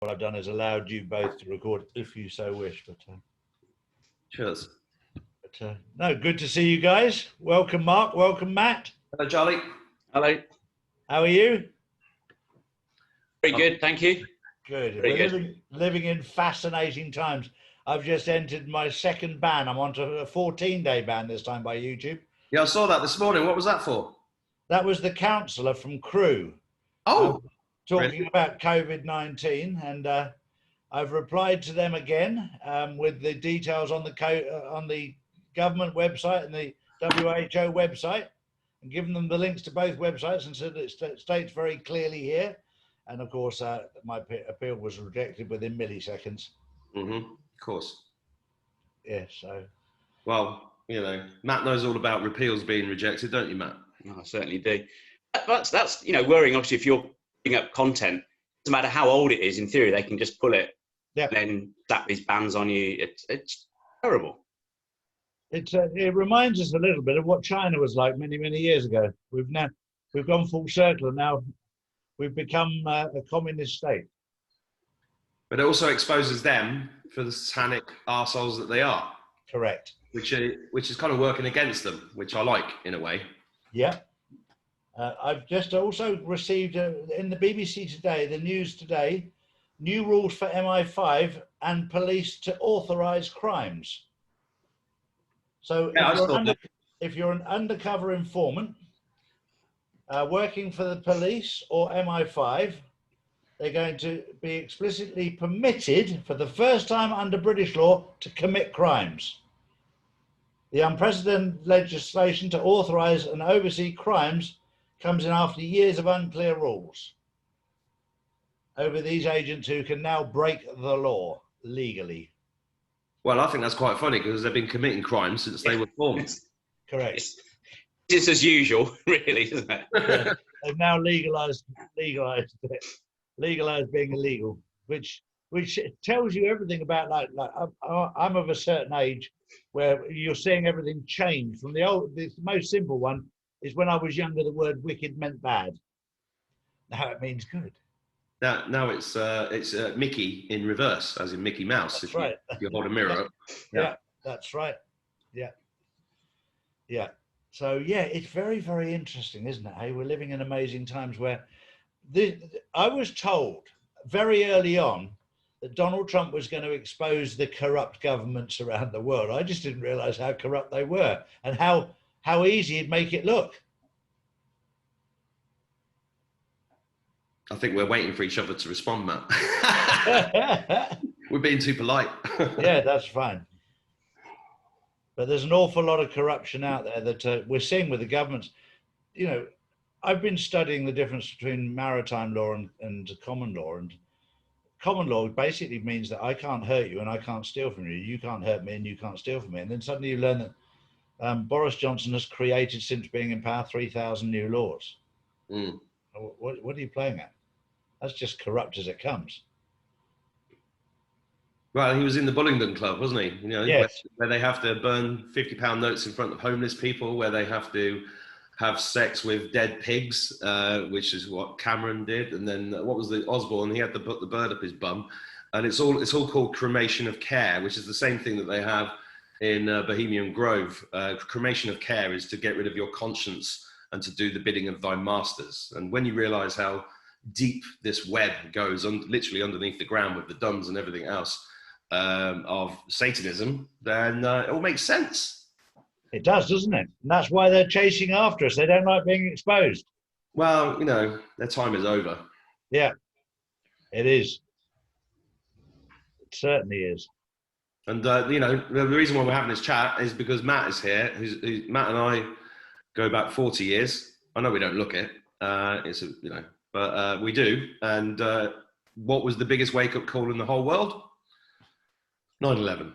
what I've done is allowed you both to record if you so wish. Cheers. No, good to see you guys. Welcome, Mark. Welcome, Matt. Hello, Charlie. Hello. How are you? Very good, thank you. Good. Very We're good. living in fascinating times. I've just entered my second ban. I'm on to a 14-day ban this time by YouTube. Yeah, I saw that this morning. What was that for? That was the counsellor from Crewe. Oh, talking really? about COVID-19, and I've replied to them again with the details on the government website and the WHO website, and given them the links to both websites and said it states very clearly here. And of course, my appeal was rejected within milliseconds. Mm-hmm. Of course. Yeah, so. Well, you know, Matt knows all about repeals being rejected, don't you, Matt? I certainly do. That's worrying. Obviously, if you're putting up content, no matter how old it is, in theory, they can just pull it and then slap these bans on you. It's terrible. It reminds us a little bit of what China was like many, many years ago. We've gone full circle, and now we've become a communist state. But it also exposes them for the satanic arseholes that they are. Correct. Which is kind of working against them, which I like in a way. Yeah. I've just also received in the BBC today, the news today, new rules for MI5 and police to authorise crimes. So if you're an undercover informant working for the police or MI5, they're going to be explicitly permitted for the first time under British law to commit crimes. The unprecedented legislation to authorise and oversee crimes comes in after years of unclear rules over these agents who can now break the law legally. Well, I think that's quite funny because they've been committing crimes since they were formed. Correct. It's as usual, really, isn't it? Yeah. They've now legalised being illegal, which tells you everything about I'm of a certain age where you're seeing everything change from the most simple one is when I was younger, the word wicked meant bad. Now it means good. Now it's Mickey in reverse, as in Mickey Mouse. That's right. If you hold a mirror up. Yeah, that's right. Yeah. Yeah. So yeah, it's very, very interesting, isn't it? Hey, we're living in amazing times where I was told very early on that Donald Trump was going to expose the corrupt governments around the world. I just didn't realize how corrupt they were and how easy it'd make it look. I think we're waiting for each other to respond, Matt. We're being too polite. Yeah, that's fine. But there's an awful lot of corruption out there that we're seeing with the governments. You know, I've been studying the difference between maritime law and common law. And common law basically means that I can't hurt you and I can't steal from you. You can't hurt me and you can't steal from me. And then suddenly you learn that Boris Johnson has created, since being in power, 3,000 new laws. Mm. What are you playing at? That's just corrupt as it comes. Well, he was in the Bullingdon Club, wasn't he? You know, yes. where they have to burn £50 notes in front of homeless people, where they have to have sex with dead pigs, which is what Cameron did. And then what was the Osborne? He had to put the bird up his bum. And it's all called cremation of care, which is the same thing that they have in Bohemian Grove. Cremation of care is to get rid of your conscience and to do the bidding of thy masters. And when you realize how deep this web goes literally underneath the ground with the duns and everything else of Satanism, then it all makes sense. It does, doesn't it? And that's why they're chasing after us. They don't like being exposed. Well, you know, their time is over. Yeah, it is. It certainly is. And, you know, the reason why we're having this chat is because Matt is here. Matt and I go back 40 years. I know we don't look it. But we do. And what was the biggest wake-up call in the whole world? 9/11.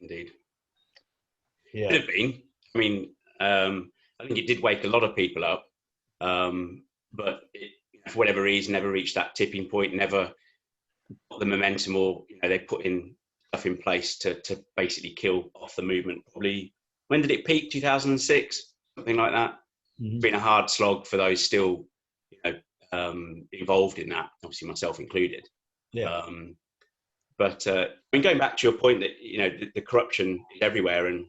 Indeed. Yeah. Could have been. I mean, I think it did wake a lot of people up, but it, for whatever reason, never reached that tipping point. Never got the momentum, or they put in stuff in place to basically kill off the movement. Probably, when did it peak? 2006, something like that. Mm-hmm. It's been a hard slog for those still involved in that, obviously myself included. Yeah. But I mean, going back to your point that, you know, the corruption is everywhere, and,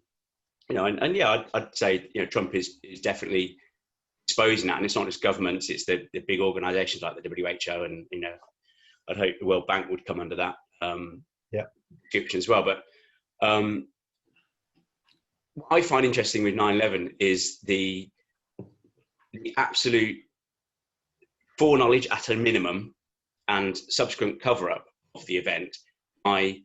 you know, and yeah, I'd say, you know, Trump is definitely exposing that, and it's not just governments, it's the big organizations like the WHO, and, you know, I'd hope the World Bank would come under that description as well. But what I find interesting with 9/11 is the absolute foreknowledge at a minimum and subsequent cover-up of the event by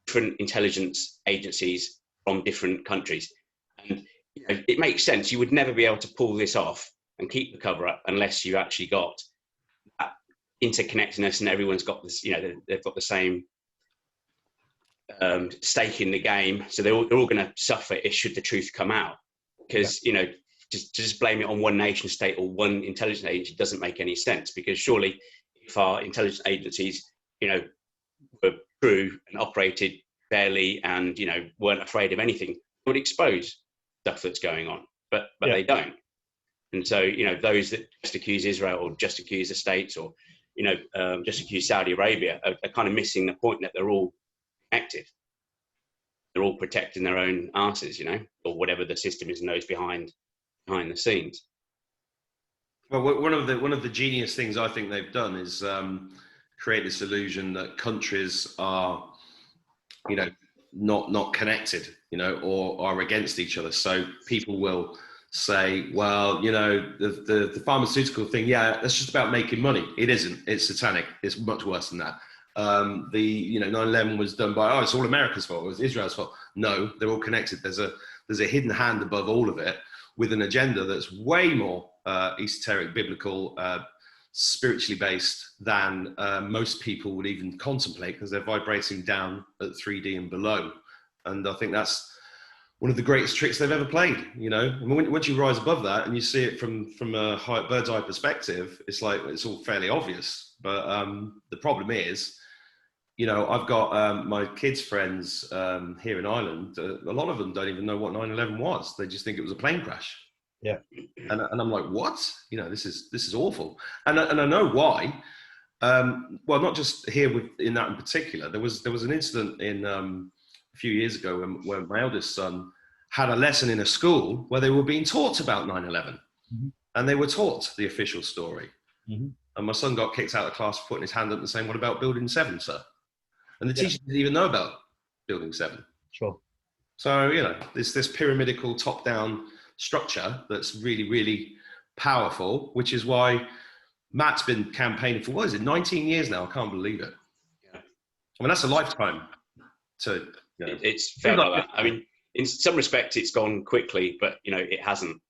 different intelligence agencies from different countries. And, you know, it makes sense. You would never be able to pull this off and keep the cover-up unless you actually got that interconnectedness, and everyone's got this, you know, they've got the same stake in the game. So they're all going to suffer if should the truth come out. Because, you know, just blame it on one nation state or one intelligence agency doesn't make any sense, because surely if our intelligence agencies, you know, were true and operated fairly and, you know, weren't afraid of anything, would expose stuff that's going on, but they don't. And so, you know, those that just accuse Israel or just accuse the states or, you know, just accuse Saudi Arabia are kind of missing the point that they're all connected. They're all protecting their own asses, you know, or whatever the system is knows behind the scenes. Well, one of the genius things I think they've done is create this illusion that countries are, you know, not connected, you know, or are against each other. So people will say, well, you know, the pharmaceutical thing, yeah, that's just about making money. It isn't. It's satanic. It's much worse than that. You know, 9/11 was done by, oh, it's all America's fault. It was Israel's fault. No, they're all connected. There's a hidden hand above all of it with an agenda that's way more esoteric, biblical, spiritually based than most people would even contemplate, because they're vibrating down at 3D and below. And I think that's one of the greatest tricks they've ever played, you know. I mean, once you rise above that and you see it from a bird's eye perspective, it's like, it's all fairly obvious. But the problem is, you know, I've got my kids' friends here in Ireland. A lot of them don't even know what 9/11 was. They just think it was a plane crash. Yeah. And I'm like, what? You know, this is awful. And I know why. Well, not just here in that in particular. There was an incident in a few years ago when my eldest son had a lesson in a school where they were being taught about 9/11, and they were taught the official story. And my son got kicked out of class for putting his hand up and saying, "What about Building 7, sir?" And the teacher didn't even know about Building 7. Sure. So, you know, there's this pyramidical top-down structure that's really, really powerful, which is why Matt's been campaigning for, what is it, 19 years now? I can't believe it. Yeah. I mean, that's a lifetime to, you know. It's felt like that. I mean, in some respects it's gone quickly, but, you know, it hasn't.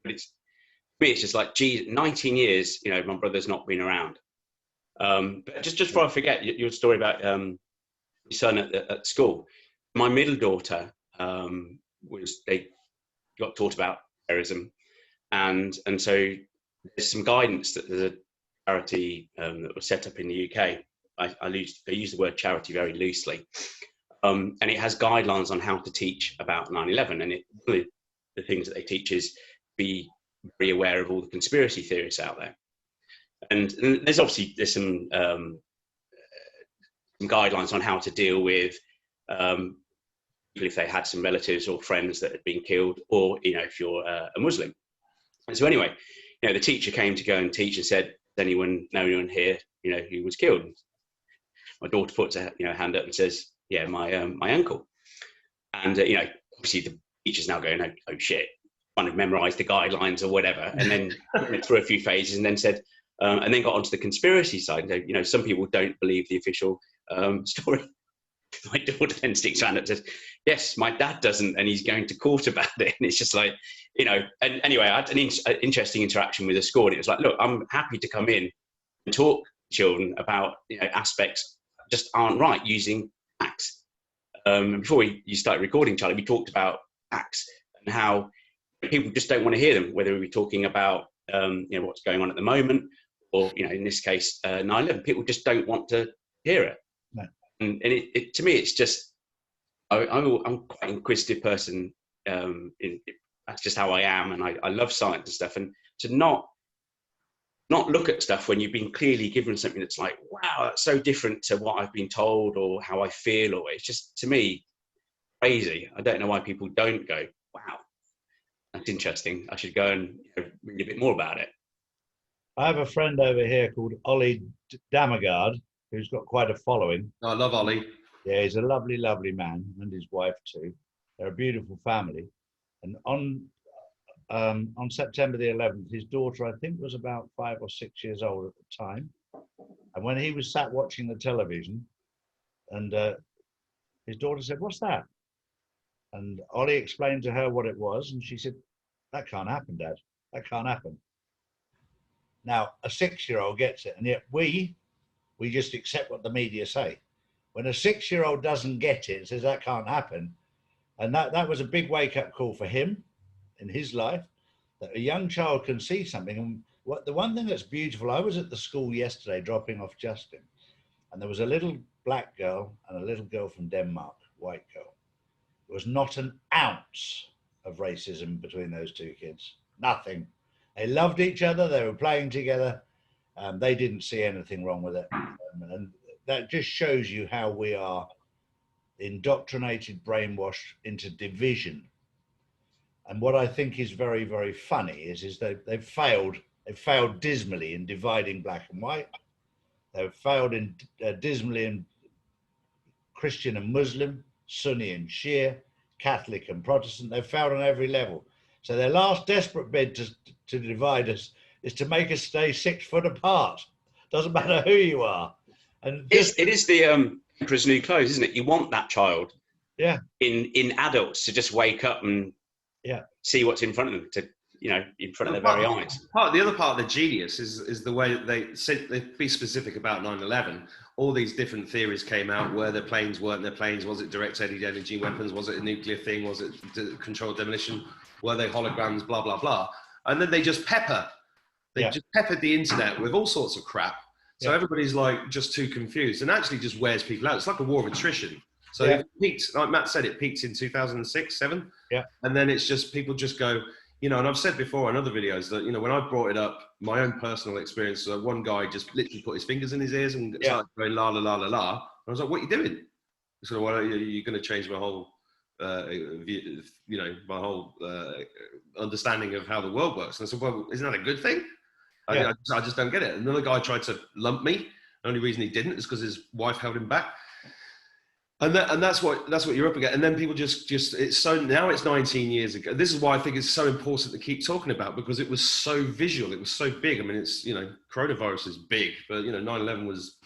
For me, it's just like, geez, 19 years, you know, my brother's not been around. But just before I forget your story about your son at school, my middle daughter they got taught about terrorism, and so there's some guidance that there's a charity that was set up in the UK. I use the word charity very loosely, and it has guidelines on how to teach about 9/11, and one of the things that they teach is be very aware of all the conspiracy theories out there. And there's some guidelines on how to deal with if they had some relatives or friends that had been killed, or, you know, if you're a Muslim. And so anyway, you know, the teacher came to go and teach and said, "Does anyone know anyone here, you know, who was killed?" My daughter puts a hand up and says, "Yeah, my uncle." And you know, obviously the teacher's now going, "Oh shit," kind of memorized the guidelines or whatever, and then went through a few phases and then said. And then got onto the conspiracy side. You know, some people don't believe the official story. My daughter then sticks around and says, "Yes, my dad doesn't, and he's going to court about it." And it's just like, you know. And anyway, I had an interesting interaction with the school, and it was like, "Look, I'm happy to come in and talk to children about, you know, aspects that just aren't right using facts." Before you started recording, Charlie, we talked about facts and how people just don't want to hear them, whether we were talking about you know, what's going on at the moment, or, you know, in this case, 9/11, people just don't want to hear it. No. And it to me, it's just, I'm quite an inquisitive person. That's just how I am, and I love science and stuff. And to not not look at stuff when you've been clearly given something that's like, wow, that's so different to what I've been told or how I feel, or it's just, to me, crazy. I don't know why people don't go, wow, that's interesting. I should go and read a bit more about it. I have a friend over here called Ollie Damergard, who's got quite a following. I love Ollie. Yeah, he's a lovely, lovely man, and his wife too. They're a beautiful family. And on September the 11th, his daughter, I think, was about 5 or 6 years old at the time. And when he was sat watching the television, and his daughter said, "What's that?" And Ollie explained to her what it was, and she said, "That can't happen, Dad. That can't happen." Now, a 6-year-old gets it, and yet we just accept what the media say. When a 6-year-old doesn't get it, says that can't happen, and that was a big wake-up call for him in his life, that a young child can see something. And the one thing that's beautiful, I was at the school yesterday dropping off Justin, and there was a little black girl and a little girl from Denmark, white girl. There was not an ounce of racism between those two kids. Nothing. They loved each other. They were playing together. They didn't see anything wrong with it. And that just shows you how we are indoctrinated, brainwashed into division. And what I think is very, very funny is they've failed dismally in dividing black and white. They've failed dismally in Christian and Muslim, Sunni and Shia, Catholic and Protestant. They've failed on every level. So their last desperate bid to divide us is to make us stay 6 foot apart. Doesn't matter who you are. And it is the Emperor's New Clothes, isn't it? You want that child, in adults, to just wake up and see what's in front of them, in front of their very eyes. The other part of the genius is the way they be specific about 9/11. All these different theories came out, where their planes weren't their planes. Was it directed energy weapons? Was it a nuclear thing? Was it controlled demolition? Were they holograms? Blah, blah, blah. And then they just just peppered the internet with all sorts of crap. So everybody's like just too confused, and actually just wears people out. It's like a war of attrition. So it peaked, like Matt said, it peaked in 2006, 2007. Yeah. And then it's just, people just go, and I've said before in other videos that, when I brought it up, my own personal experience, one guy just literally put his fingers in his ears and started going la, la, la, la, la. And I was like, what are you doing? He said, well, you're going to change my whole, my whole understanding of how the world works. And I said, well, isn't that a good thing? I just don't get it. Another guy tried to lump me. The only reason he didn't is because his wife held him back. And that's what you're up against. And then people just it's so, now it's 19 years ago. This is why I think it's so important to keep talking about, because it was so visual. It was so big. I mean, it's, coronavirus is big, but 9/11 was,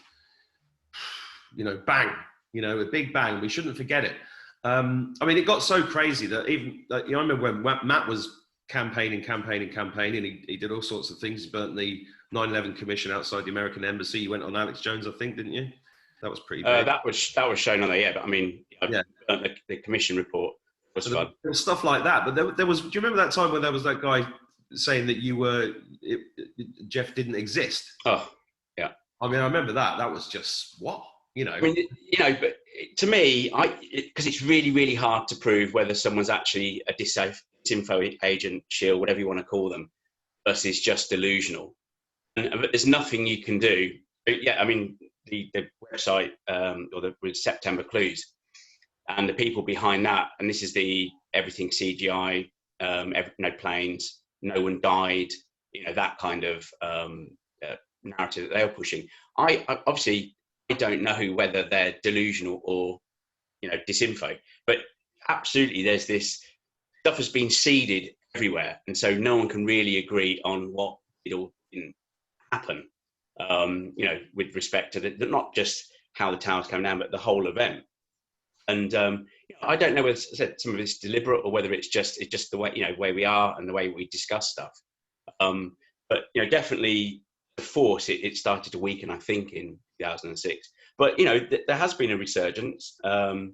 bang, a big bang. We shouldn't forget it. I mean, it got so crazy that even, I remember when Matt was campaigning. He did all sorts of things. He burnt the 9/11 commission outside the American embassy. You went on Alex Jones, I think, didn't you? That was pretty big. That was shown on there, but I mean, the commission report was fun. There was stuff like that, but there was. Do you remember that time when there was that guy saying that Geoff didn't exist? Oh, yeah. I mean, I remember that. That was just what. I mean, but to me, because it's really, really hard to prove whether someone's actually a disinfo agent, shield, whatever you want to call them, versus just delusional. But there's nothing you can do. Yeah, I mean, the website with September Clues, and the people behind that, and this is the everything CGI, no planes, no one died, that kind of narrative that they were pushing. I obviously don't know whether they're delusional or disinfo, but absolutely there's this stuff has been seeded everywhere, and so no one can really agree on what it'll happen. With respect to not just how the towers come down, but the whole event. And I don't know whether some of it's deliberate or whether it's just the way way we are and the way we discuss stuff. But definitely the force it started to weaken, I think, in 2006. But there has been a resurgence, and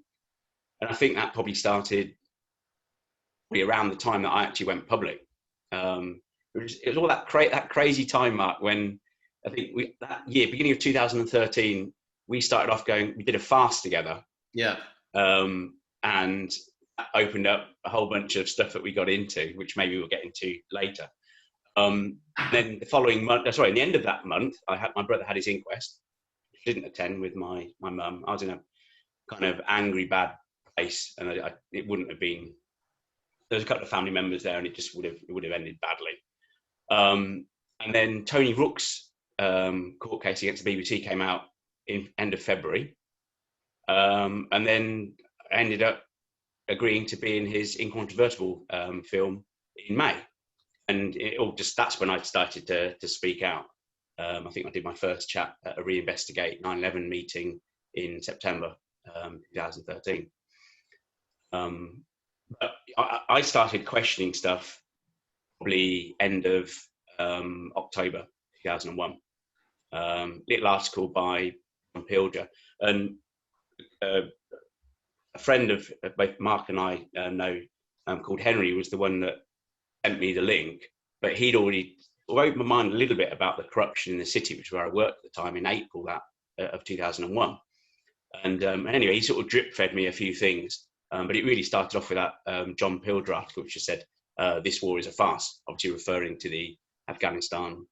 I think that probably started around the time that I actually went public. It was all that crazy time, Mark, when I think that year, beginning of 2013, we started off we did a fast together. Yeah. And that opened up a whole bunch of stuff that we got into, which maybe we'll get into later. Then the following month, sorry, in the end of that month, my brother had his inquest. Didn't attend with my mum. I was in a kind of angry, bad place, and it wouldn't have been. There was a couple of family members there, and it would have ended badly. And then Tony Rook's court case against the BBC came out in end of February, and then I ended up agreeing to be in his Incontrovertible film in May, and that's when I started to speak out. I think I did my first chat at a Reinvestigate 9/11 meeting in September 2013. But I started questioning stuff probably end of October 2001. Little article by John Pilger, and a friend of both Mark and I know, called Henry, was the one that sent me the link, but he'd already opened my mind a little bit about the corruption in the city, which is where I worked at the time, in April of 2001. And anyway, he sort of drip fed me a few things, but it really started off with that John Pilger article, which just said, this war is a farce, obviously referring to the Afghanistan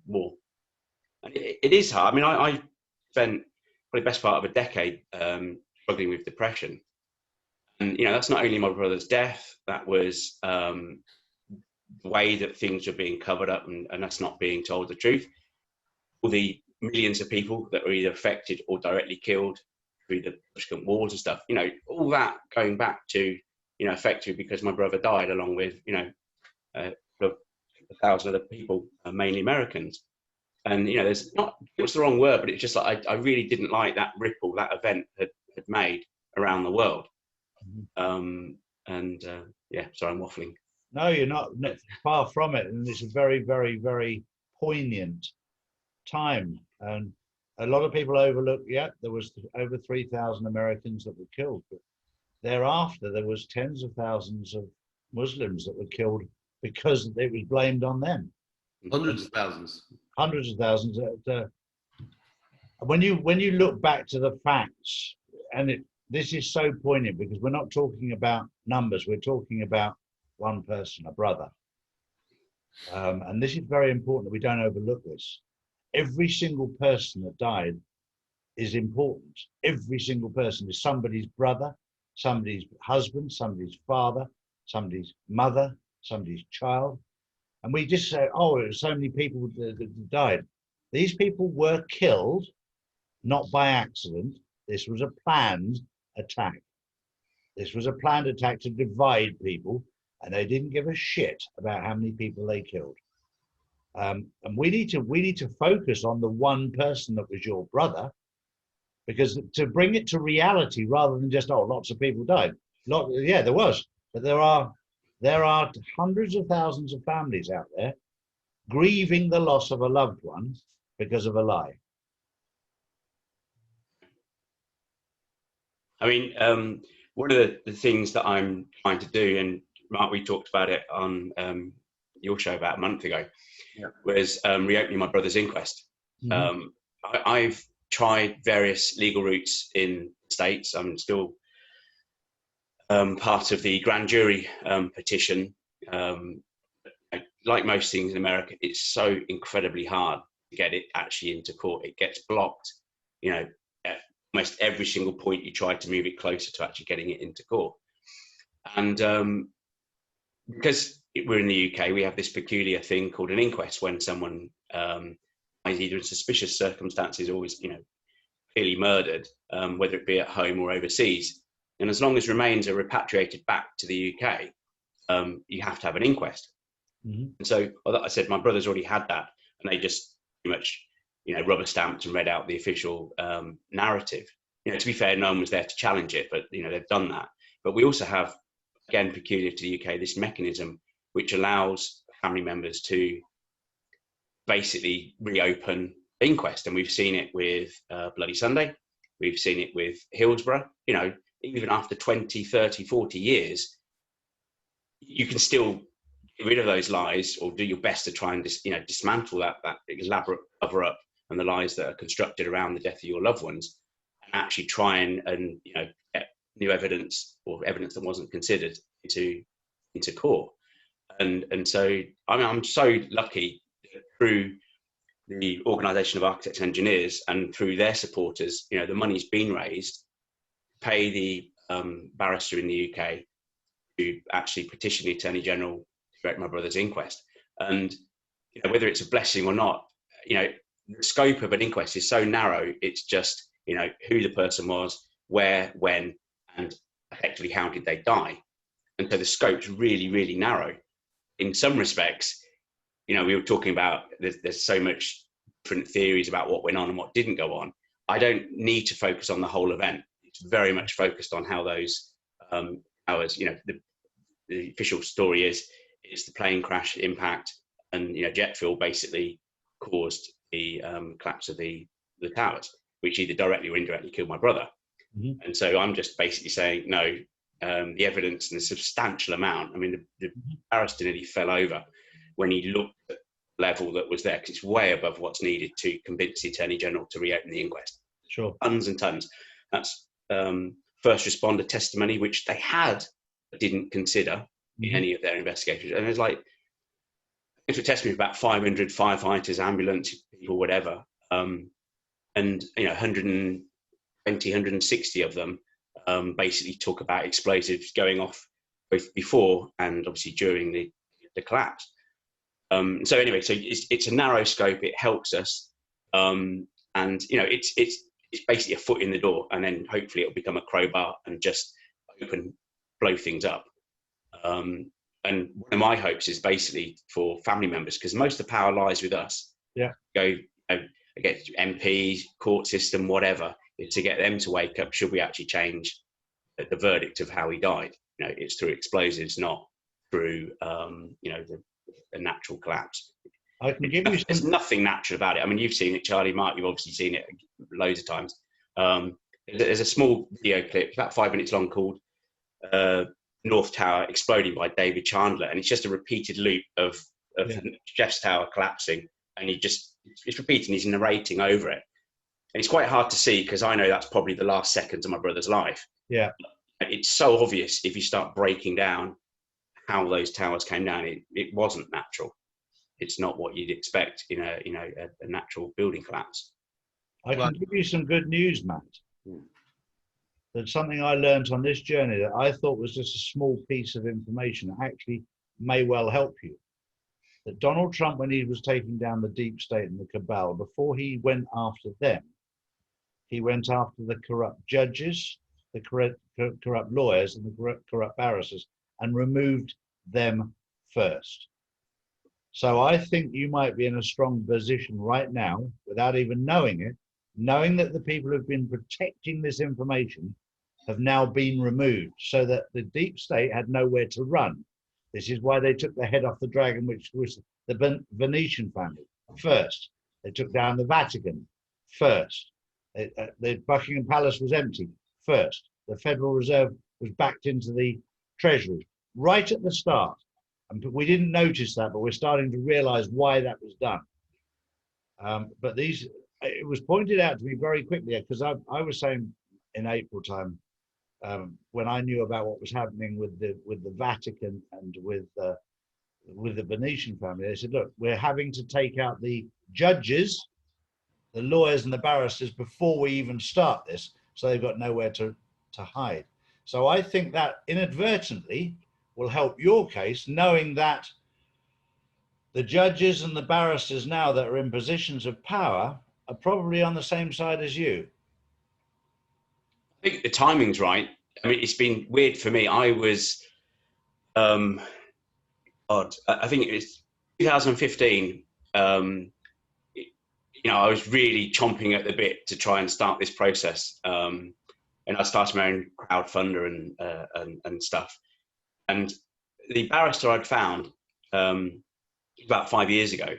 war. And it is hard. I mean, I spent probably the best part of a decade struggling with depression. And, that's not only my brother's death, that was the way that things were being covered up and us not being told the truth. All the millions of people that were either affected or directly killed through the subsequent wars and stuff, all that going back to, effectively because my brother died along with, a thousand other people, mainly Americans. And, there's not, what's the wrong word, but it's just like, I really didn't like that ripple that event had made around the world. Yeah, sorry, I'm waffling. No, you're not, far from it. And it's a very, very, very poignant time. And a lot of people overlook, there was over 3,000 Americans that were killed. But thereafter, there was tens of thousands of Muslims that were killed because it was blamed on them. Hundreds of thousands. Hundreds of thousands. When you look back to the facts, and this is so poignant because we're not talking about numbers, we're talking about one person, a brother. And this is very important that we don't overlook this. Every single person that died is important. Every single person is somebody's brother, somebody's husband, somebody's father, somebody's mother, somebody's child. And we just say, oh, it was so many people that died. These people were killed, not by accident. This was a planned attack. This was a planned attack to divide people, and they didn't give a shit about how many people they killed. And we need to focus on the one person that was your brother, because to bring it to reality rather than just, oh, lots of people died. Yeah, there was, but there are hundreds of thousands of families out there grieving the loss of a loved one because of a lie. I mean, one of the things that I'm trying to do, and Mark, we talked about it on your show about a month ago, was reopening my brother's inquest. I've tried various legal routes in the States. I'm still part of the grand jury petition. Like most things in America, it's so incredibly hard to get it actually into court. It gets blocked, at almost every single point you try to move it closer to actually getting it into court. And because we're in the UK, we have this peculiar thing called an inquest when someone is either in suspicious circumstances or is, clearly murdered, whether it be at home or overseas. And as long as remains are repatriated back to the UK, you have to have an inquest. And so I said, my brother's already had that, and they just pretty much, rubber stamped and read out the official narrative. To be fair, no one was there to challenge it, but they've done that. But we also have, again, peculiar to the UK, this mechanism which allows family members to basically reopen the inquest. And we've seen it with Bloody Sunday. We've seen it with Hillsborough. Even after 20, 30, 40 years, you can still get rid of those lies or do your best to try and dismantle that elaborate cover up and the lies that are constructed around the death of your loved ones, and actually try and get new evidence or evidence that wasn't considered into court. And so I'm so lucky through the Organisation of Architects and Engineers and through their supporters, the money's been raised to pay the barrister in the UK to actually petition the Attorney General to direct my brother's inquest. And whether it's a blessing or not, the scope of an inquest is so narrow. It's just who the person was, where, when, and effectively how did they die. And so the scope's really, really narrow. In some respects, we were talking about there's so much different theories about what went on and what didn't go on. I don't need to focus on the whole event. It's very much focused on how those hours, the official story is it's the plane crash impact, and jet fuel basically caused the collapse of the towers, which either directly or indirectly killed my brother. Mm-hmm. And so I'm just basically saying no. The evidence and the substantial amount. I mean, the barrister nearly fell over when he looked at the level that was there, because it's way above what's needed to convince the Attorney General to reopen the inquest. Sure. Tons and tons. That's first responder testimony, which they had but didn't consider in any of their investigations. And it's like, it's a testimony of about 500 firefighters, ambulance people, whatever. And 120, 160 of them basically talk about explosives going off both before and obviously during the collapse. So anyway, so it's a narrow scope. It helps us, and it's basically a foot in the door, and then hopefully it'll become a crowbar and just blow things up. And one of my hopes is basically for family members, because most of the power lies with us. Yeah. Go get MPs, court system, whatever, is to get them to wake up. Should we actually change the verdict of how he died? It's through explosives, not through the natural collapse. I can give you. There's nothing natural about it. I mean, you've seen it, Charlie, Mark. You've obviously seen it loads of times. There's a small video clip, about 5 minutes long, called North Tower Exploding by David Chandler, and it's just a repeated loop of Geoff's tower collapsing, and it's repeating. He's narrating over it. And it's quite hard to see, because I know that's probably the last seconds of my brother's life. Yeah. It's so obvious if you start breaking down how those towers came down. It wasn't natural. It's not what you'd expect in a natural building collapse. I can give you some good news, Matt. That's something I learned on this journey that I thought was just a small piece of information that actually may well help you. That Donald Trump, when he was taking down the deep state and the cabal, before he went after them, he went after the corrupt judges, the corrupt lawyers, and the corrupt barristers, and removed them first. So I think you might be in a strong position right now, without even knowing it, knowing that the people who've been protecting this information have now been removed, so that the deep state had nowhere to run. This is why they took the head off the dragon, which was the Venetian family, first. They took down the Vatican, first. The Buckingham Palace was empty, first. The Federal Reserve was backed into the Treasury, right at the start. And we didn't notice that, but we're starting to realize why that was done. But it was pointed out to me very quickly, because I was saying in April time, when I knew about what was happening with the Vatican and with the Venetian family, they said, look, we're having to take out the judges, the lawyers and the barristers before we even start this, so they've got nowhere to hide. So I think that inadvertently will help your case, knowing that the judges and the barristers now that are in positions of power are probably on the same side as you. I think the timing's right. I mean, it's been weird for me. I was, I think it was 2015. I was really chomping at the bit to try and start this process. And I started my own crowdfunder and stuff. And the barrister I'd found about 5 years ago,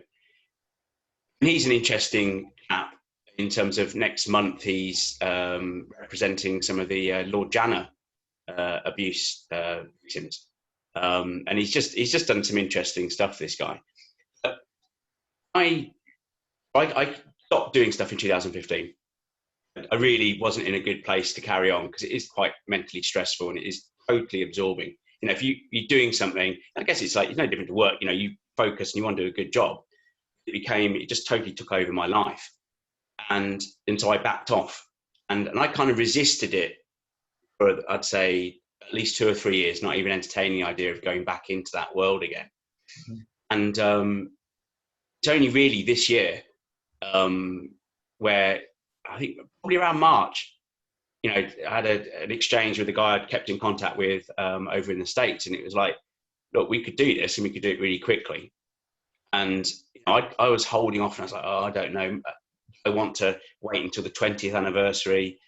and he's an interesting chap in terms of next month he's representing some of the Lord Janner abuse victims, and he's just done some interesting stuff. This guy, I stopped doing stuff in 2015. I really wasn't in a good place to carry on, because it is quite mentally stressful and it is totally absorbing. You know, if you're doing something, I guess it's like, it's no different to work. You know, you focus and you want to do a good job. It just totally took over my life. And so I backed off, and I kind of resisted it for, I'd say, at least 2 or 3 years, not even entertaining the idea of going back into that world again. Mm-hmm. And it's only really this year where I think probably around March, you know, I had an exchange with a guy I'd kept in contact with over in the States, and it was like, look, we could do this and we could do it really quickly. And you know, I was holding off, and I was like, oh, I don't know. I want to wait until the 20th anniversary.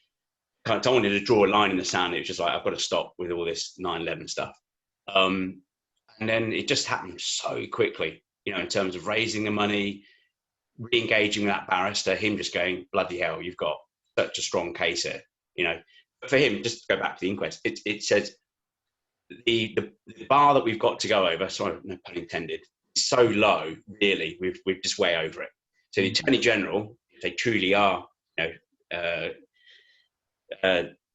I wanted to draw a line in the sand. It was just like, I've got to stop with all this 9/11 stuff. And then it just happened so quickly, you know, in terms of raising the money, re-engaging with that barrister, him just going, bloody hell, you've got such a strong case here, you know. But for him, just to go back to the inquest, it says the bar that we've got to go over, sorry, no pun intended, is so low, really, we're just way over it. So the Attorney General, if they truly are, you know,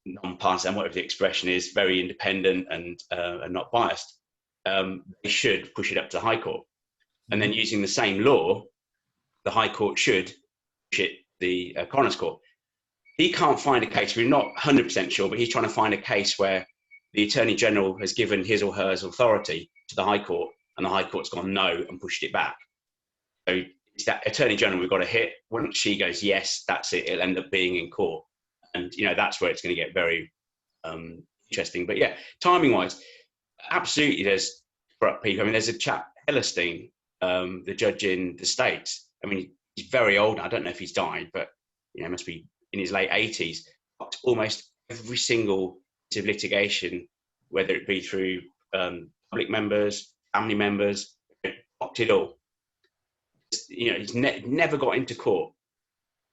non-partisan, whatever the expression is, very independent and not biased, they should push it up to the High Court. And then using the same law, the High Court should push it the Coroner's Court. He can't find a case, we're not 100% sure, but he's trying to find a case where the Attorney General has given his or her authority to the High Court, and the High Court's gone no and pushed it back. So it's that Attorney General we've got to hit. Once she goes yes, that's it, it'll end up being in court. And, you know, that's where it's going to get very interesting. But yeah, timing wise, absolutely there's corrupt people. I mean, there's a chap, Hellerstein, the judge in the States. I mean, he's very old. I don't know if he's died, but, you know, must be in his late 80s. Almost every single piece of litigation, whether it be through public members, family members, blocked it all. You know, he's never got into court.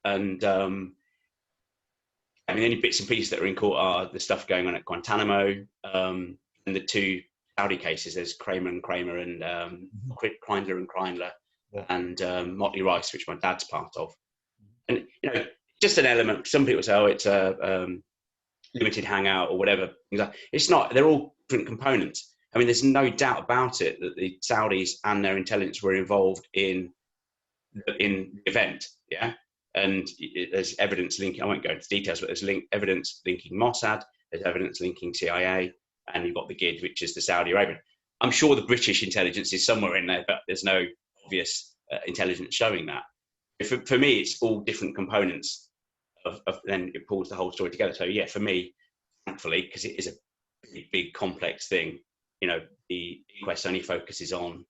And, I mean, the only bits and pieces that are in court are the stuff going on at Guantanamo, and the 2 Saudi cases. There's Kramer and Kramer, and Kreindler and Kreindler, yeah, and Motley Rice, which my dad's part of. And, you know, just an element. Some people say, oh, it's a limited hangout or whatever. It's not. They're all different components. I mean, there's no doubt about it that the Saudis and their intelligence were involved in the event. Yeah. And there's evidence linking, I won't go into details, but there's evidence linking Mossad, there's evidence linking CIA, and you've got the GID, which is the Saudi Arabian. I'm sure the British intelligence is somewhere in there, but there's no obvious intelligence showing that. For me, it's all different components of then it pulls the whole story together. So yeah, for me, thankfully, because it is a pretty big, complex thing, you know, the inquest only focuses on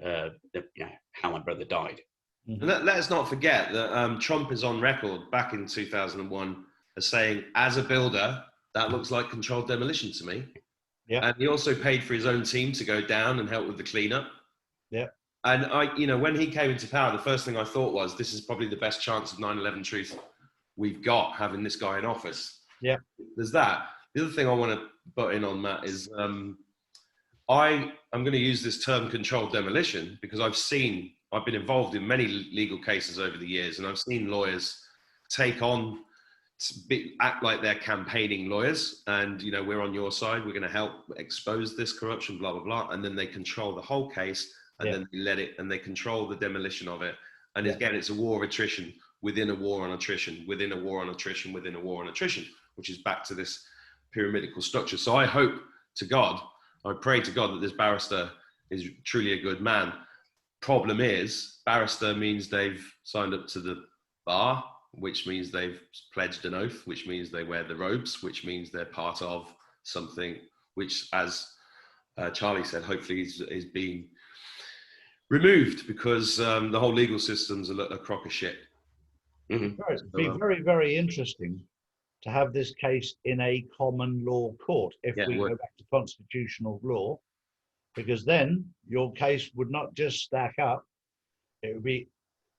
you know, how my brother died. And let us not forget that Trump is on record back in 2001 as saying, as a builder, that looks like controlled demolition to me. Yeah. And he also paid for his own team to go down and help with the cleanup. Yeah. And you know, when he came into power, the first thing I thought was, this is probably the best chance of 9/11 truth we've got, having this guy in office. Yeah. There's that. The other thing I want to butt in on, Matt, is I'm going to use this term controlled demolition because I've been involved in many legal cases over the years, and I've seen lawyers act like they're campaigning lawyers, and, you know, we're on your side, we're going to help expose this corruption, blah, blah, blah. And then they control the whole case, and then they let it, and they control the demolition of it. And again, it's a war of attrition within a war on attrition, within a war on attrition, within a war on attrition, which is back to this pyramidical structure. So I hope to God, I pray to God that this barrister is truly a good man. Problem is, barrister means they've signed up to the bar, which means they've pledged an oath, which means they wear the robes, which means they're part of something which, as Charlie said, hopefully is being removed, because the whole legal system's a crock of shit. Mm-hmm. It'd be very, very interesting to have this case in a common law court if we go back to constitutional law, because then your case would not just stack up, it would be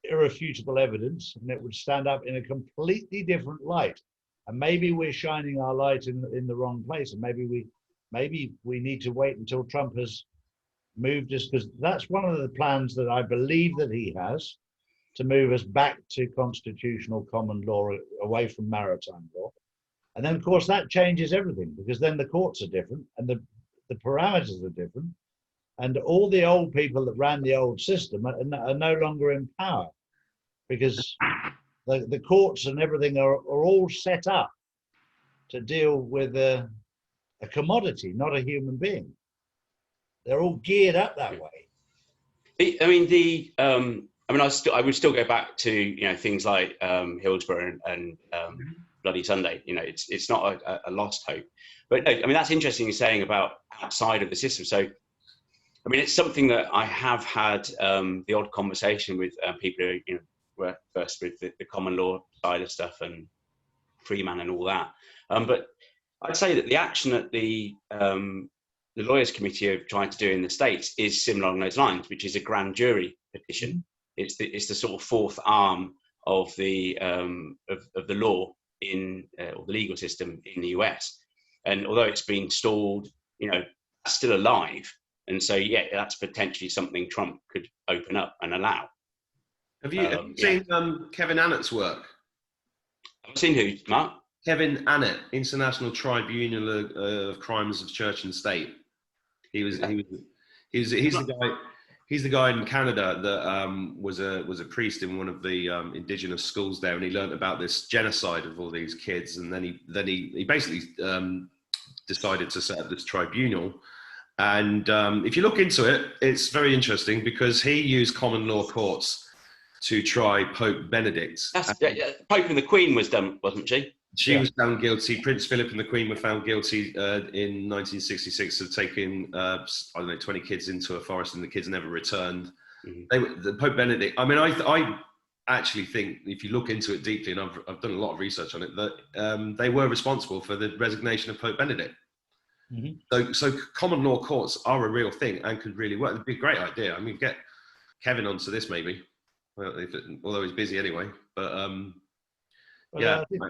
irrefutable evidence, and it would stand up in a completely different light. And maybe we're shining our light in the wrong place, and maybe we need to wait until Trump has moved us, because that's one of the plans that I believe that he has, to move us back to constitutional common law, away from maritime law. And then, of course, that changes everything, because then the courts are different, and the parameters are different, and all the old people that ran the old system are no longer in power, because the courts and everything are all set up to deal with a commodity, not a human being. They're all geared up that way. I would still go back to things like Hillsborough and Bloody Sunday. It's not a lost hope. But no, that's interesting you're saying about outside of the system. So, it's something that I have had the odd conversation with people who were first with the common law side of stuff and Freeman and all that. But I'd say that the action that the Lawyers Committee are trying to do in the States is similar along those lines, which is a grand jury petition. It's the sort of fourth arm of the law in or the legal system in the US. And although it's been stalled, that's still alive. And so, that's potentially something Trump could open up and allow. Have you seen Kevin Annett's work? I've seen who, Mark? Kevin Annett, International Tribunal of Crimes of Church and State. He's the guy in Canada that was a priest in one of the indigenous schools there, and he learned about this genocide of all these kids, and then he basically decided to set up this tribunal. And if you look into it, it's very interesting because he used common law courts to try Pope Benedict. Pope and the Queen was done, wasn't she? She was found guilty. Prince Philip and the Queen were found guilty in 1966 of taking 20 kids into a forest, and the kids never returned. The Pope Benedict. I actually think if you look into it deeply, and I've done a lot of research on it, that they were responsible for the resignation of Pope Benedict. So common law courts are a real thing and could really work. It'd be a great idea. Get Kevin onto this maybe, although he's busy anyway. But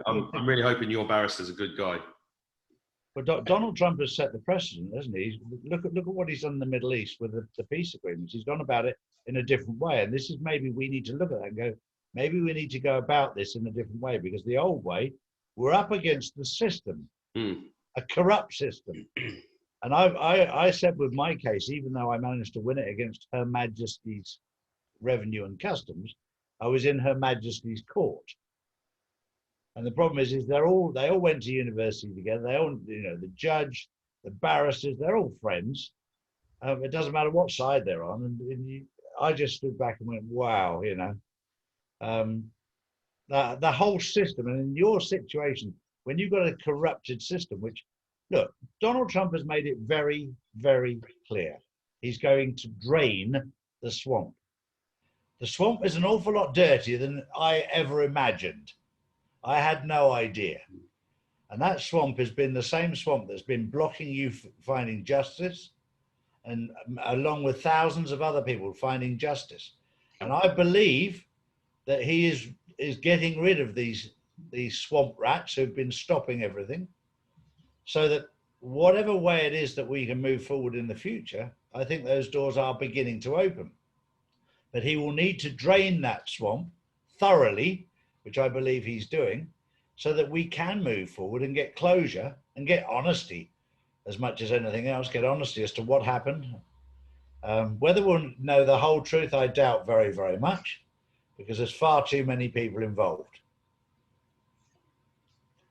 I'm really hoping your barrister's a good guy. But Donald Trump has set the precedent, hasn't he? Look at what he's done in the Middle East with the peace agreements. He's gone about it in a different way, and this is maybe we need to look at that and go, maybe we need to go about this in a different way, because the old way, we're up against the system, a corrupt system. And I said with my case, even though I managed to win it against Her Majesty's Revenue and Customs, I was in Her Majesty's court. And the problem is they all went to university together. They all, the judge, the barristers, they're all friends. It doesn't matter what side they're on. And I just stood back and went, wow, the whole system. And in your situation, when you've got a corrupted system, which, look, Donald Trump has made it very, very clear. He's going to drain the swamp. The swamp is an awful lot dirtier than I ever imagined. I had no idea. And that swamp has been the same swamp that's been blocking you finding justice, and along with thousands of other people finding justice. And I believe that he is getting rid of these swamp rats who've been stopping everything, so that whatever way it is that we can move forward in the future, I think those doors are beginning to open. But he will need to drain that swamp thoroughly, which I believe he's doing, so that we can move forward and get closure and get honesty as much as anything else, get honesty as to what happened. Whether we'll know the whole truth, I doubt very, very much, because there's far too many people involved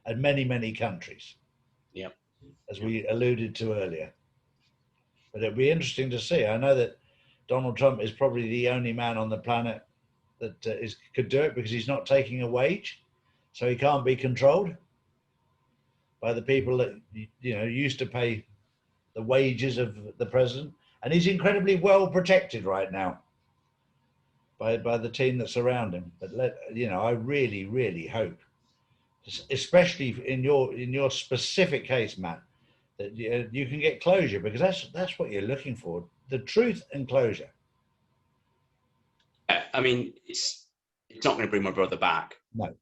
and many, many countries, as we alluded to earlier. But it'll be interesting to see. I know that Donald Trump is probably the only man on the planet that could do it, because he's not taking a wage, so he can't be controlled by the people that used to pay the wages of the president. And he's incredibly well protected right now by the team that's around him. But I really, really hope, especially in your specific case, Matt, that you can get closure, because that's what you're looking for: the truth and closure. It's not going to bring my brother back. No.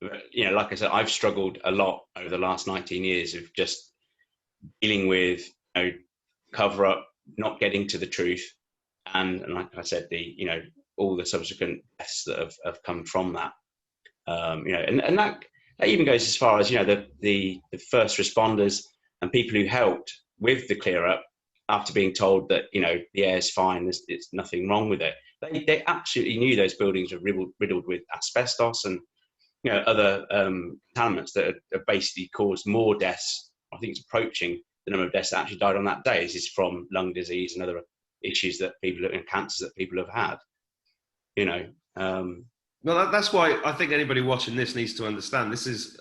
Like I said, I've struggled a lot over the last 19 years of just dealing with cover up, not getting to the truth, and like I said, all the subsequent deaths that have come from that. And that even goes as far as the first responders and people who helped with the clear up after being told that, you know, the air's fine, it's nothing wrong with it. They absolutely knew those buildings were riddled with asbestos and, you know, other contaminants that have basically caused more deaths. I think it's approaching the number of deaths that actually died on that day. This is from lung disease and other issues that people, and cancers that people have had, you know. Well, that's why I think anybody watching this needs to understand this is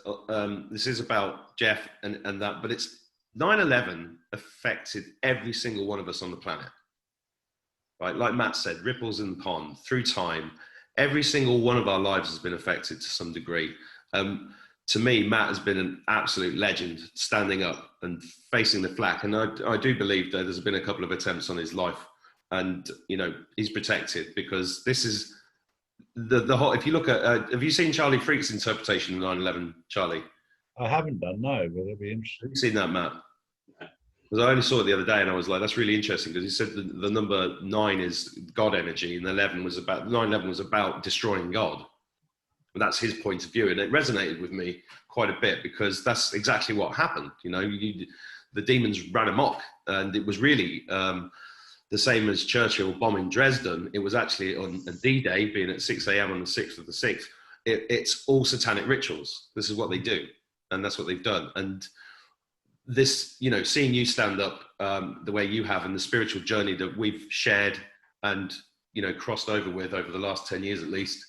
about Geoff and that, but it's 9/11 affected every single one of us on the planet, right? Like Matt said, ripples in the pond through time. Every single one of our lives has been affected to some degree. To me, Matt has been an absolute legend, standing up and facing the flak. And I do believe that there's been a couple of attempts on his life, and you know he's protected because this is the whole. If you look at, have you seen Charlie Freak's interpretation of 9/11, Charlie? I haven't done, no, but it'd be interesting. Have you seen that, Matt? Because I only saw it the other day, and I was like, "That's really interesting." Because he said the number 9 is God energy, and 9/11 was about destroying God. And that's his point of view, and it resonated with me quite a bit because that's exactly what happened. You know, the demons ran amok, and it was really the same as Churchill bombing Dresden. It was actually on a D-Day, being at 6 a.m. on the 6th of the 6th. It's all satanic rituals. This is what they do, and that's what they've done. And this, you know, seeing you stand up the way you have, and the spiritual journey that we've shared and, you know, crossed over with over the last 10 years at least,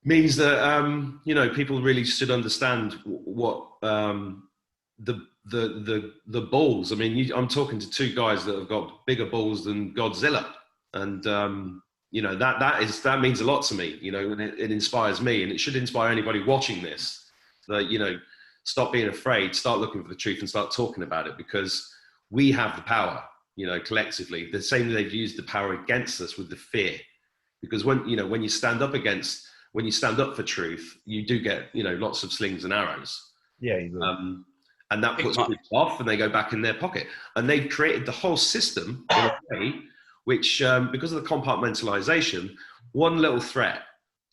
means that you know, people really should understand what the balls. I mean, I'm talking to 2 guys that have got bigger balls than Godzilla, and you know, that means a lot to me. You know, and it inspires me, and it should inspire anybody watching this. That, you know, stop being afraid, start looking for the truth, and start talking about it, because we have the power. You know, collectively, the same they've used the power against us with the fear, because when you stand up for truth, you do get, you know, lots of slings and arrows. Yeah, you do. And that puts people off, and they go back in their pocket. And they've created the whole system in a way which, because of the compartmentalization, one little threat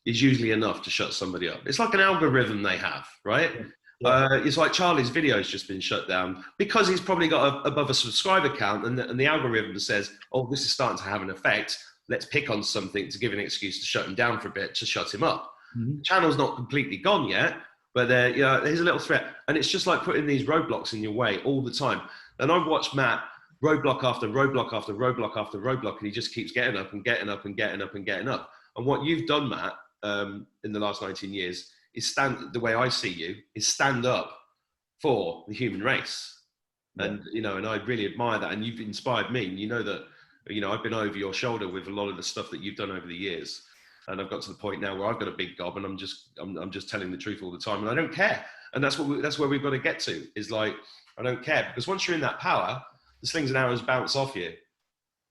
is usually enough to shut somebody up. It's like an algorithm they have, right? Yeah. It's like Charlie's video has just been shut down because he's probably got above a subscriber count, and the algorithm says, oh, this is starting to have an effect. Let's pick on something to give an excuse to shut him down for a bit, to shut him up. Mm-hmm. The channel's not completely gone yet, but you know, there's a little threat. And it's just like putting these roadblocks in your way all the time. And I've watched Matt roadblock after roadblock after roadblock after roadblock, and he just keeps getting up and getting up and getting up and getting up. And what you've done, Matt, in the last 19 years is the way I see you, is stand up for the human race. Yeah. And, you know, and I really admire that. And you've inspired me. And you know that, you know, I've been over your shoulder with a lot of the stuff that you've done over the years. And I've got to the point now where I've got a big gob, and I'm just telling the truth all the time, and I don't care. And that's where we've got to get to, is like, I don't care, because once you're in that power, the slings and arrows bounce off you.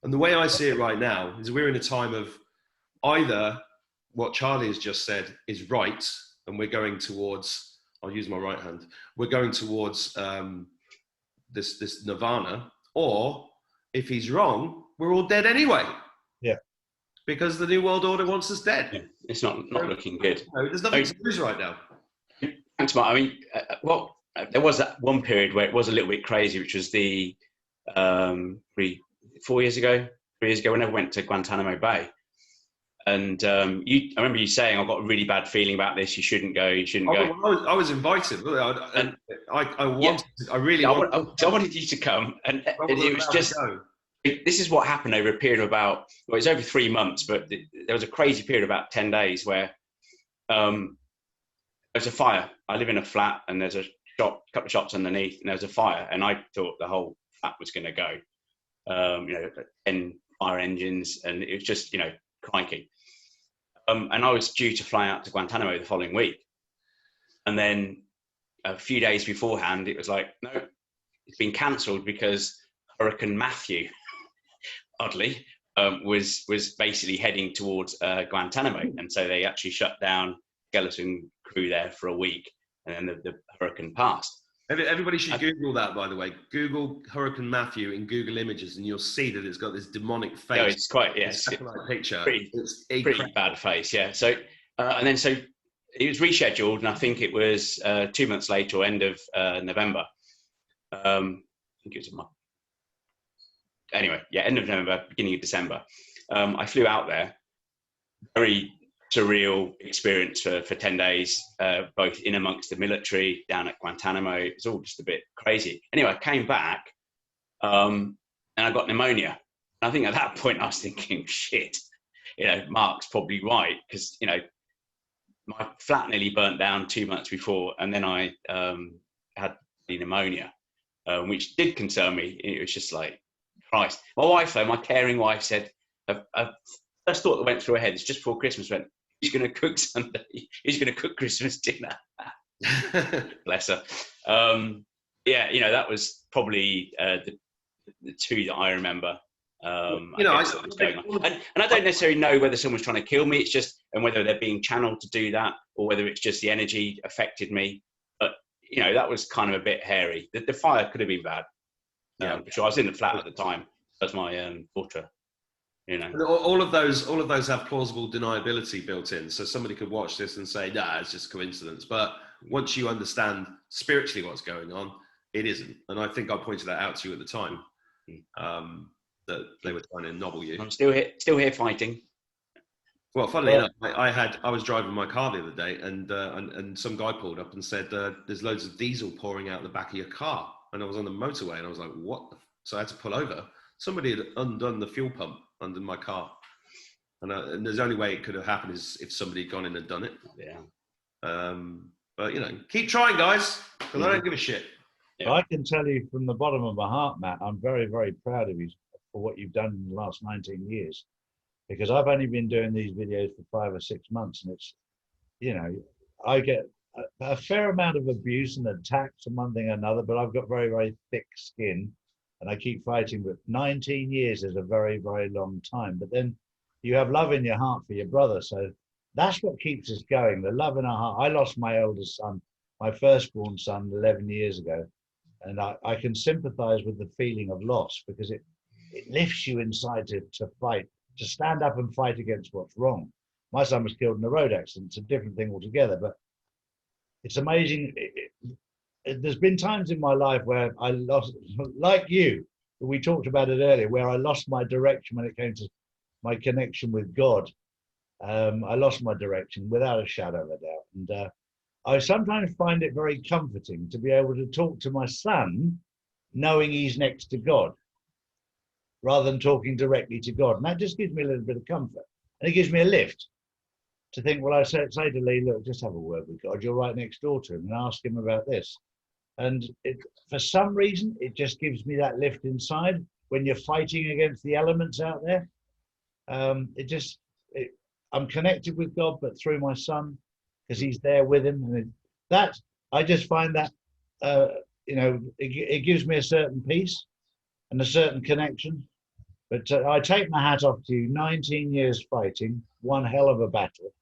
And the way I see it right now is we're in a time of either what Charlie has just said is right, and we're going towards, I'll use my right hand, we're going towards this nirvana, or if he's wrong, we're all dead anyway. Yeah. Because the New World Order wants us dead. Yeah, it's not looking good. No, there's nothing to lose right now. Thanks, Mark. I mean, there was that one period where it was a little bit crazy, which was the 3 years ago, when I went to Guantanamo Bay. And I remember you saying, I've got a really bad feeling about this. You shouldn't go. You shouldn't go. I was invited. I wanted you to come, and it was just. This is what happened over a period of about, well, it's over 3 months, but there was a crazy period of about 10 days where there's a fire. I live in a flat, and there's a shop, a couple of shops underneath, and there's a fire, and I thought the whole flat was going to go. You know, 10 fire engines, and it was just, you know, crikey. And I was due to fly out to Guantanamo the following week. And then a few days beforehand, it was like, no, it's been cancelled because Hurricane Matthew, oddly, was basically heading towards Guantanamo. And so they actually shut down skeleton crew there for a week, and then the hurricane passed. Everybody should Google that, by the way. Google Hurricane Matthew in Google Images, and you'll see that it's got this demonic face. No, it's quite, yes. Picture. Pretty bad face, yeah. So, and then so it was rescheduled, and I think it was 2 months later, or end of November. think it was a month. Anyway, yeah, end of November, beginning of December. I flew out there. Very surreal experience for 10 days, both in amongst the military, down at Guantanamo. It was all just a bit crazy. Anyway, I came back and I got pneumonia. And I think at that point I was thinking, shit, Mark's probably right, because, my flat nearly burnt down 2 months before, and then I had pneumonia, which did concern me. It was just like, Christ. My wife, though, my caring wife, said, first thought that went through her head is just before Christmas, went, who's going to cook Sunday? Who's going to cook Christmas dinner? Bless her. That was probably the two that I remember. And I don't necessarily know whether someone's trying to kill me. It's just, and whether they're being channeled to do that, or whether it's just the energy affected me. But that was kind of a bit hairy. The fire could have been bad. Sure, I was in the flat at the time. That's my daughter. All of those have plausible deniability built in. So somebody could watch this and say, "Nah, it's just coincidence." But once you understand spiritually what's going on, it isn't. And I think I pointed that out to you at the time. That they were trying to nobble you. I'm still here fighting. Well, funnily enough, I was driving my car the other day, and some guy pulled up and said, "There's loads of diesel pouring out the back of your car." And I was on the motorway, and I was like, "What?" So I had to pull over. Somebody had undone the fuel pump under my car, and there's only way it could have happened is if somebody had gone in and done it. Yeah. But keep trying, guys, because I don't give a shit. Yeah. I can tell you from the bottom of my heart, Matt, I'm very, very proud of you for what you've done in the last 19 years, because I've only been doing these videos for 5 or 6 months, and it's, I get a fair amount of abuse and attacks and one thing or another, but I've got very, very thick skin and I keep fighting. But 19 years is a very, very long time. But then you have love in your heart for your brother. So that's what keeps us going, the love in our heart. I lost my eldest son, my firstborn son, 11 years ago. And I can sympathize with the feeling of loss, because it lifts you inside to fight, to stand up and fight against what's wrong. My son was killed in a road accident. It's a different thing altogether, but it's amazing. There's been times in my life where I lost, like you, we talked about it earlier, where I lost my direction when it came to my connection with God. I lost my direction without a shadow of a doubt. And I sometimes find it very comforting to be able to talk to my son knowing he's next to God, rather than talking directly to God. And that just gives me a little bit of comfort. And it gives me a lift to think, well, I say to Lee, look, just have a word with God. You're right next door to him, and ask him about this. And for some reason, it just gives me that lift inside when you're fighting against the elements out there. I'm connected with God, but through my son, because he's there with him. And I just find that, it gives me a certain peace and a certain connection. But I take my hat off to you. 19 years fighting, one hell of a battle.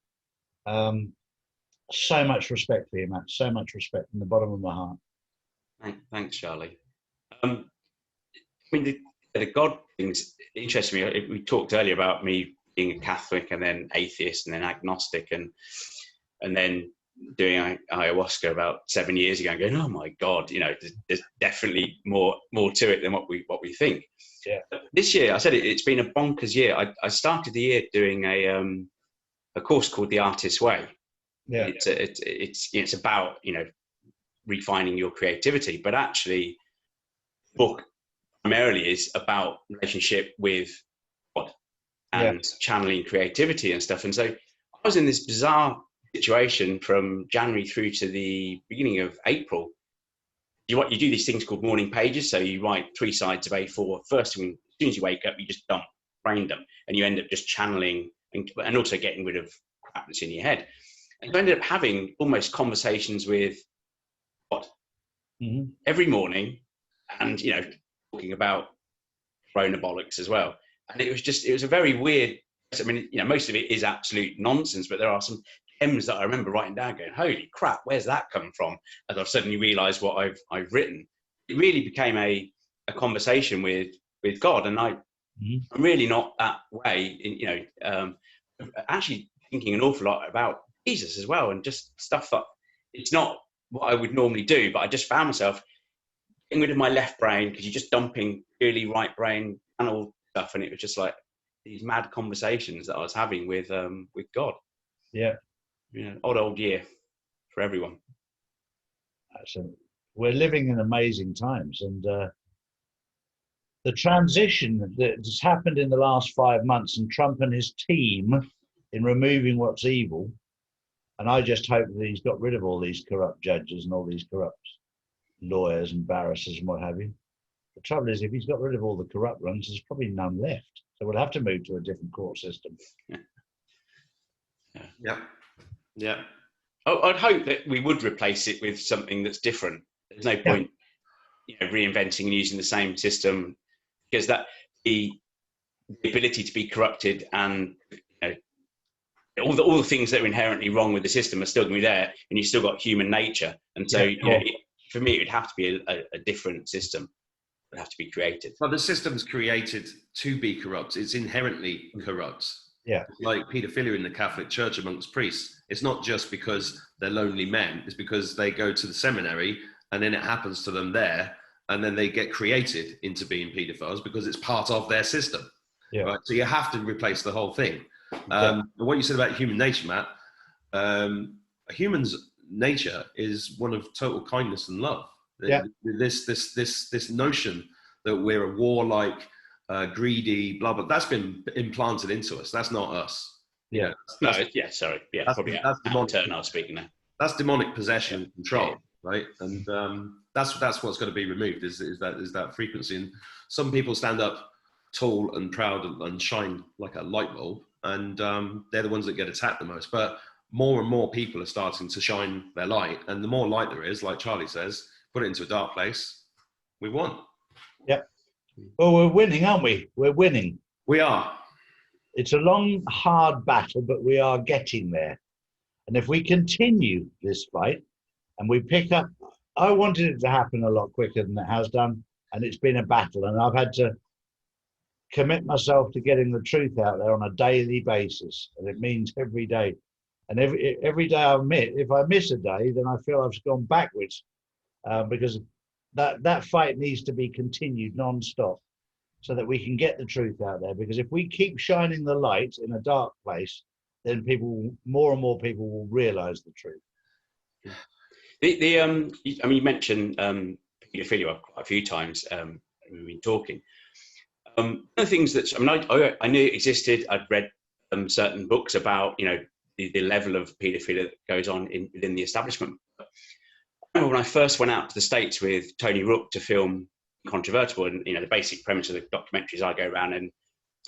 So much respect for you, Matt. So much respect from the bottom of my heart. Thanks, Charlie. The God things interest me. We talked earlier about me being a Catholic and then atheist and then agnostic and then doing ayahuasca about 7 years ago and going, oh my God, there's definitely more to it than what we think. Yeah. This year, I said it's been a bonkers year. I started the year doing a course called The Artist's Way. Yeah. It's about refining your creativity, but actually, the book primarily is about relationship with God and channeling creativity and stuff. And so I was in this bizarre situation from January through to the beginning of April. You do these things called morning pages. So you write 3 sides of A4. First thing, as soon as you wake up, you just brain dump, and you end up just channeling and also getting rid of crap that's in your head. And you ended up having almost conversations with God every morning, and talking about bollocks as well. And it was a very weird. I mean, most of it is absolute nonsense, but there are some gems that I remember writing down, going, "Holy crap, where's that come from?" As I've suddenly realised what I've written. It really became a conversation with God, and I'm really not that way. Actually thinking an awful lot about Jesus as well, and just stuff that it's not what I would normally do, but I just found myself getting rid of my left brain because you're just dumping really right brain channel stuff, and it was just like these mad conversations that I was having with God. Yeah, odd year for everyone. so we're living in amazing times, and the transition that has happened in the last 5 months, and Trump and his team in removing what's evil. And I just hope that he's got rid of all these corrupt judges and all these corrupt lawyers and barristers and what have you. The trouble is, if he's got rid of all the corrupt ones, there's probably none left. So we'll have to move to a different court system. Yeah. I'd hope that we would replace it with something that's different. There's no point, reinventing and using the same system, because that the ability to be corrupted and all the things that are inherently wrong with the system are still going to be there, and you've still got human nature. And so, for me, it would have to be a different system. It would have to be created. Well, the system's created to be corrupt. It's inherently corrupt. Yeah. Like paedophilia in the Catholic Church amongst priests. It's not just because they're lonely men. It's because they go to the seminary and then it happens to them there, and then they get created into being paedophiles because it's part of their system. Yeah. Right. So you have to replace the whole thing. What you said about human nature, Matt, a human's nature is one of total kindness and love. Yeah. This notion that we're a warlike, greedy, blah blah, that's been implanted into us. That's not us. Yeah. Sorry. Yeah. That's, Probably that's demonic. turn I was speaking now. That's demonic possession and control, right? And that's what's got to be removed. Is that frequency? And some people stand up tall and proud and shine like a light bulb, and they're the ones that get attacked the most. But more and more people are starting to shine their light, and the more light there is, like Charlie says, put it into a dark place, we won. Yep. Well, we're winning, aren't we? We're winning. We are. It's a long, hard battle, but we are getting there. And if we continue this fight and we pick up, I wanted it to happen a lot quicker than it has done, and it's been a battle, and I've had to commit myself to getting the truth out there on a daily basis, and it means every day. And every day I admit, if I miss a day, then I feel I've gone backwards, because that fight needs to be continued non-stop, so that we can get the truth out there. Because if we keep shining the light in a dark place, then more and more people will realise the truth. You mentioned paedophilia quite a few times when we've been talking. One of the things that I knew it existed. I'd read certain books about the level of paedophilia that goes on within the establishment. I remember when I first went out to the States with Tony Rook to film Controvertible, and the basic premise of the documentary is I go around and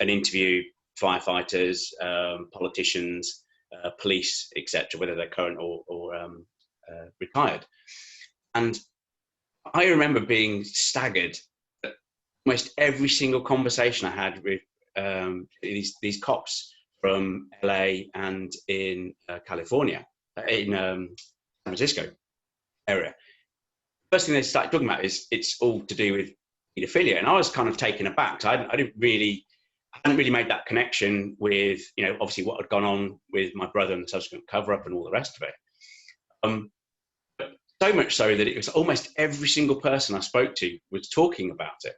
interview firefighters, politicians, police, etc., whether they're current or retired. And I remember being staggered at almost every single conversation I had with these cops from LA and in California, in San Francisco area. First thing they started talking about is it's all to do with paedophilia, and I was kind of taken aback. So I hadn't really made that connection with obviously what had gone on with my brother and the subsequent cover-up and all the rest of it. But so much so that it was almost every single person I spoke to was talking about it.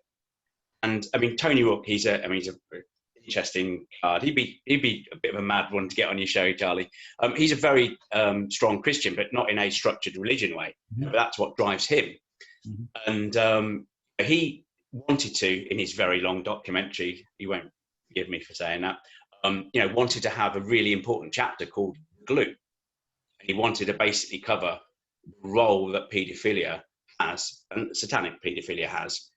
And I mean, Tony Rook, he's a interesting card. He'd be a bit of a mad one to get on your show, Charlie. He's a very strong Christian, but not in a structured religion way. Mm-hmm. But that's what drives him. Mm-hmm. And he wanted to, in his very long documentary, he won't forgive me for saying that, wanted to have a really important chapter called Glue. He wanted to basically cover the role that paedophilia has, and satanic paedophilia has,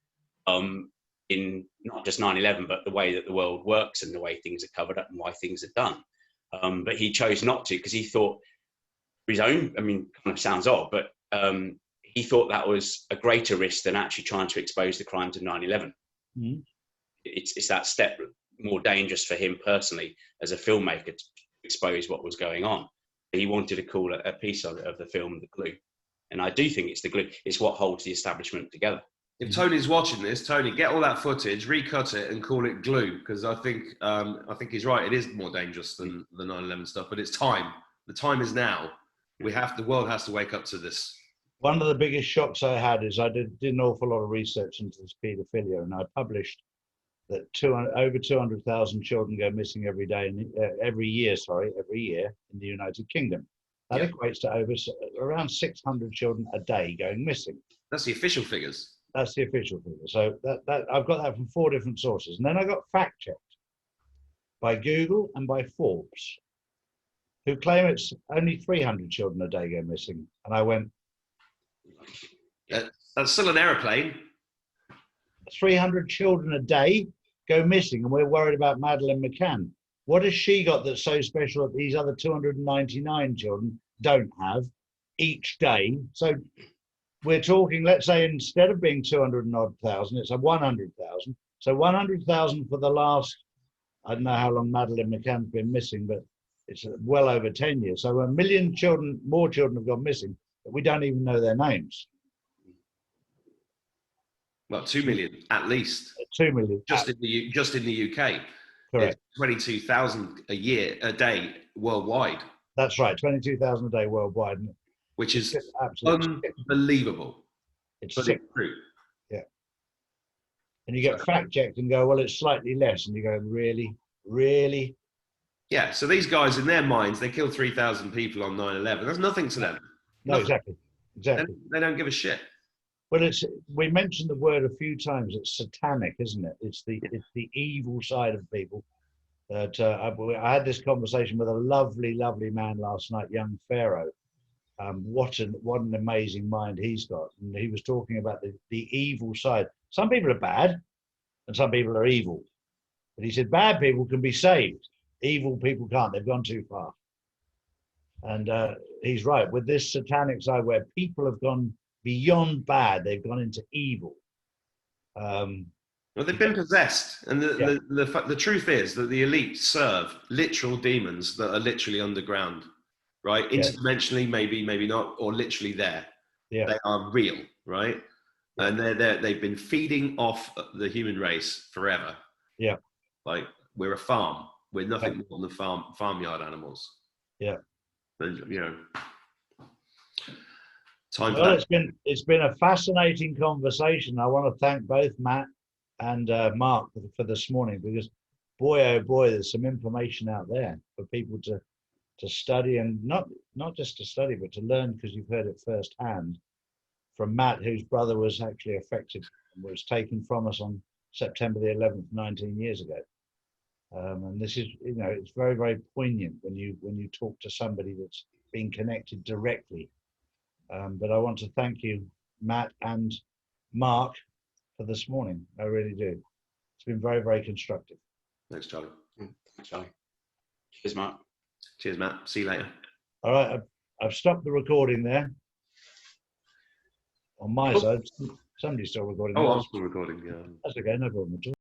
in not just 9/11, but the way that the world works and the way things are covered up and why things are done. But he chose not to, because he thought for his own, kind of sounds odd, but he thought that was a greater risk than actually trying to expose the crimes of 9/11. Mm-hmm. It's that step more dangerous for him personally as a filmmaker to expose what was going on. He wanted to call a piece of the film The Glue. And I do think it's the glue. It's what holds the establishment together. If Tony's watching this, Tony, get all that footage, recut it, and call it Glue, because I think he's right. It is more dangerous than the 9/11 stuff, but it's time. The time is now. The world has to wake up to this. One of the biggest shocks I had is I did an awful lot of research into this paedophilia, and I published that over 200,000 children go missing every year in the United Kingdom. That equates to around 600 children a day going missing. That's the official figures. That's the official figure. So that I've got that from 4 different sources, and then I got fact checked by Google and by Forbes, who claim it's only 300 children a day go missing. And I went, that's still an aeroplane. 300 children a day go missing, and we're worried about Madeleine McCann. What has she got that's so special that these other 299 children don't have each day? So we're talking, let's say, instead of being 200 and odd thousand, it's a 100,000. So 100,000 for the last, I don't know how long Madeleine McCann's been missing, but it's well over 10 years. So 1 million children, more children have gone missing, but we don't even know their names. Well, 2 million at least. 2 million. Just in the UK. Correct. 22,000 a day worldwide. That's right, 22,000 a day worldwide. Which is unbelievable. It's but sick. It's true. Yeah. And you get fact checked and go, well, it's slightly less. And you go, really? Really? Yeah, so these guys, in their minds, they killed 3,000 people on 9/11. That's nothing to them. No, nothing. Exactly. They don't give a shit. Well, we mentioned the word a few times. It's satanic, isn't it? It's the evil side of people. That I had this conversation with a lovely, lovely man last night, young Pharaoh. What an amazing mind he's got. And he was talking about the evil side. Some people are bad and some people are evil. But he said bad people can be saved. Evil people can't. They've gone too far. And he's right. With this satanic side where people have gone beyond bad, they've gone into evil. Well, they've been possessed. And the truth is that the elite serve literal demons that are literally underground. Right, interdimensionally, maybe not, or literally there. Yeah, they are real, right? Yeah. And they've been feeding off the human race forever. Yeah, like we're a farm. We're nothing more than farmyard animals. Yeah, and it's been a fascinating conversation. I want to thank both Matt and Mark for this morning, because boy oh boy, there's some information out there for people to study, and not just to study, but to learn, because you've heard it firsthand from Matt, whose brother was actually affected and was taken from us on September the 11th, 19 years ago. And this is, it's very, very poignant when you talk to somebody that's been connected directly. But I want to thank you, Matt and Mark, for this morning. I really do. It's been very, very constructive. Thanks, Charlie. Thanks, Charlie. Cheers, Mark. Cheers, Matt. See you later. All right, I've stopped the recording there. On my side, somebody's still recording. Oh, I'm still recording. Yeah. That's okay, no problem at all.